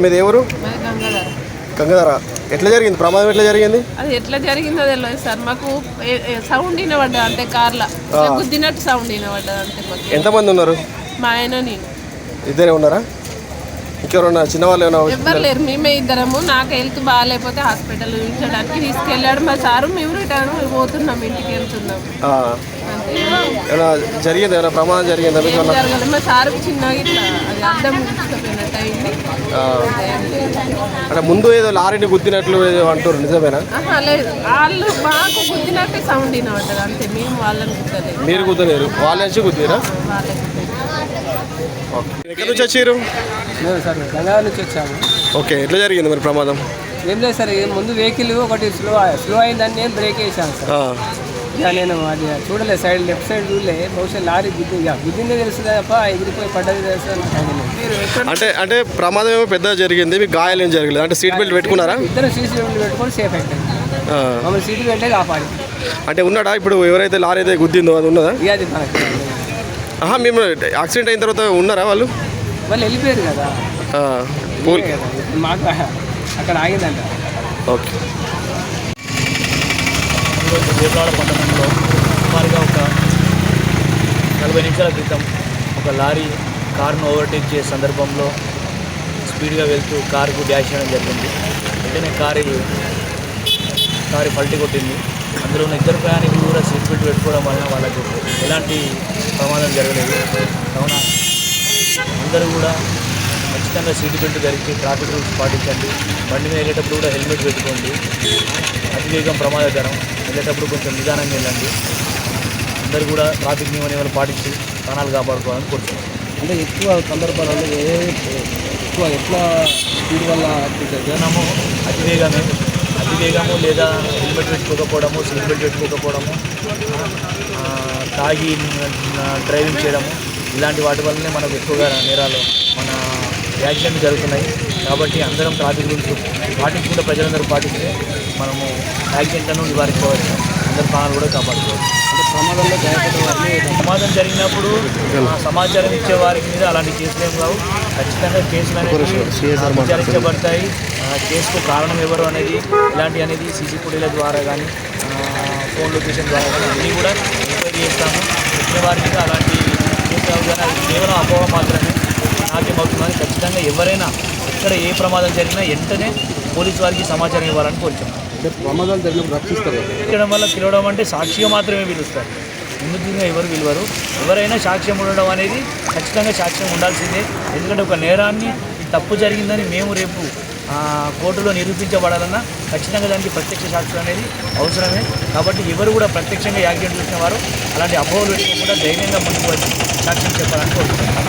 మీది ఎవరు? గంగాధర. ఎట్లా జరిగింది ప్రమాదం? ఎట్లా జరిగింది? అది ఎట్లా జరిగిందో తెలియదు సార్. మాకు సౌండ్ వినబడ్డా అంటే కార్లో గుద్దినట్టు సౌండ్ వినబడ్డది అంతే. ఎంతమంది ఉన్నారు? మా ఆయన నేను. ఇద్దరే ఉన్నారా? ఇంకెవరన్నా చిన్నవాళ్ళు ఏమైనా? ఎవ్వరు లేరు, మేమే ఇద్దరము. నాకు హెల్త్ బాగాలేకపోతే హాస్పిటల్ చూపించడానికి తీసుకెళ్ళాడు మా సారు. మేము రిటర్న్ పోతున్నాం, ఇంటికి వెళ్తున్నాం. ఏమైనా జరిగింది? ఏమైనా ప్రమాదం జరిగిందా? జరగలేదు. మా సారుకు చిన్నగా ఇట్లా అది అర్థం గుర్తుపోయినట్టు అయింది. అంటే ముందు ఏదో లారీని గుద్దినట్లు అంటారు, నిజమేనా? లేదు, వాళ్ళు మాకు గుద్దినట్టే సౌండ్ వినబడ్డది అంతే. మేము వాళ్ళని గుద్దలేదు. మీరు గుద్దలేరు, వాళ్ళ నుంచి గుద్దిరా? ఎక్కడి నుంచి వచ్చారు? సార్ గంగాధర నుంచి వచ్చాము. ఓకే, ఎట్లా జరిగింది మరి ప్రమాదం? ఏం లేదు సార్, ముందు వెహికల్ ఒకటి స్లో అయిందని నేను బ్రేక్ వేసాను సార్. ఇక నేను అది చూడలేదు, సైడ్ లెఫ్ట్ సైడ్ చూడలే. బహుశా లారీ గుద్దిందే తెలుస్తుంది తప్ప ఎగిరిపోయి పడ్డది తెలుస్తుంది. అంటే ప్రమాదం ఏమో పెద్దగా జరిగింది, మీకు గాయాలు ఏం జరగలేదు? అంటే సీట్ బెల్ట్ పెట్టుకున్నారా? ఇద్దరు సీట్ బెల్ట్ పెట్టుకొని సేఫ్ అయింది. మమ్మల్ని సీట్ బెల్టే కాపాడి. అంటే ఉన్నాడా ఇప్పుడు ఎవరైతే లారీ అయితే గుద్దిందో అది ఉన్నదా? ఇక అది మనకి మేము యాక్సిడెంట్ అయిన తర్వాత ఉన్నారా వాళ్ళు? వాళ్ళు వెళ్ళిపోయారు కదా, మాకు అక్కడ ఆగిందంట. ఓకే. వేపాడ పట్టణంలో సుమారుగా ఒక 40 నిమిషాల క్రితం ఒక లారీ కారును ఓవర్టేక్ చేసే సందర్భంలో స్పీడ్గా వెళ్తూ కారుకు డ్యాష్ చేయడం జరిగింది. వెంటనే కారు పల్టీ కొట్టింది. అందులో ఉన్న ఇద్దరు ప్రయాణికులు కూడా సీట్ బెల్ట్ పెట్టుకోవడం వలన వాళ్ళకు ఎలాంటి ప్రమాదం జరగలేదు. కావున అందరూ కూడా ఖచ్చితంగా సీట్ బెల్ట్ ధరించి ట్రాఫిక్ రూల్స్ పాటించండి. బండి మీద వెళ్ళేటప్పుడు కూడా హెల్మెట్ పెట్టుకోండి. అతివేగం ప్రమాదకరం, వెళ్ళేటప్పుడు కొంచెం నిదానంగా వెళ్ళండి. అందరూ కూడా ట్రాఫిక్ నియమాలు పాటించి ప్రాణాలు కాపాడుకోవాలని కోరుతున్నాం. అంటే ఎక్కువ సందర్భాలలో ఎట్లా స్పీడ్ వల్ల అతివేగము లేదా హెల్మెట్ పెట్టుకోకపోవడము, సీట్ బెల్ట్ పెట్టుకోకపోవడము, తాగి డ్రైవింగ్ చేయడము, ఇలాంటి వాటి వల్లనే మనకు ఎక్కువగా నేరాలు మన యాక్సిడెంట్ జరుగుతున్నాయి. కాబట్టి అందరం ట్రాఫిక్ రూల్స్ పాటించుకుంటే, ప్రజలందరూ పాటిస్తే మనము యాక్సిడెంట్లను నివారించవచ్చు, అందరి ప్రాణాలు కూడా కాపాడుకోవచ్చు. అంటే ప్రమాదంలో ప్రమాదం జరిగినప్పుడు సమాచారం ఇచ్చే వారికి మీద అలాంటి కేసులు ఏం కావు. ఖచ్చితంగా కేసులు అనేవి విచారించబడతాయి. కేసుకు కారణం ఎవరు అనేది అనేది సీసీ ఫుటేజ్ల ద్వారా కానీ ఫోన్ లొకేషన్ ద్వారా కానీ అన్నీ కూడా ఎంక్వైరీ చేస్తాము. వచ్చిన వారికి మీద అలాంటి కేసులు కానీ అది కేవలం అపోహ మాత్రమే. నాకేమవుతుందని ఖచ్చితంగా ఎవరైనా ఎక్కడ ఏ ప్రమాదం జరిగినా వెంటనే పోలీసు వారికి సమాచారం ఇవ్వాలని కోరుతున్నాం. ప్రమాదాలు జరిగినప్పుడు రక్షిస్తారు. పిలవడం అంటే సాక్షిగా మాత్రమే పిలుస్తారు, ముందుగా ఎవరు పిలవరు. ఎవరైనా సాక్ష్యం ఉండడం అనేది ఖచ్చితంగా సాక్ష్యం ఉండాల్సిందే. ఎందుకంటే ఒక నేరాన్ని తప్పు జరిగిందని మేము రేపు కోర్టులో నిరూపించబడాలన్నా ఖచ్చితంగా దానికి ప్రత్యక్ష సాక్ష్యం అనేది అవసరమే. కాబట్టి ఎవరు కూడా ప్రత్యక్షంగా యాక్సిడెంట్ చూసిన వారు అలాంటి అపోహలు పెట్టుకోకుండా ధైర్యంగా ముందుకు వచ్చి సాక్ష్యం చెప్పాలని కోరుతున్నాం.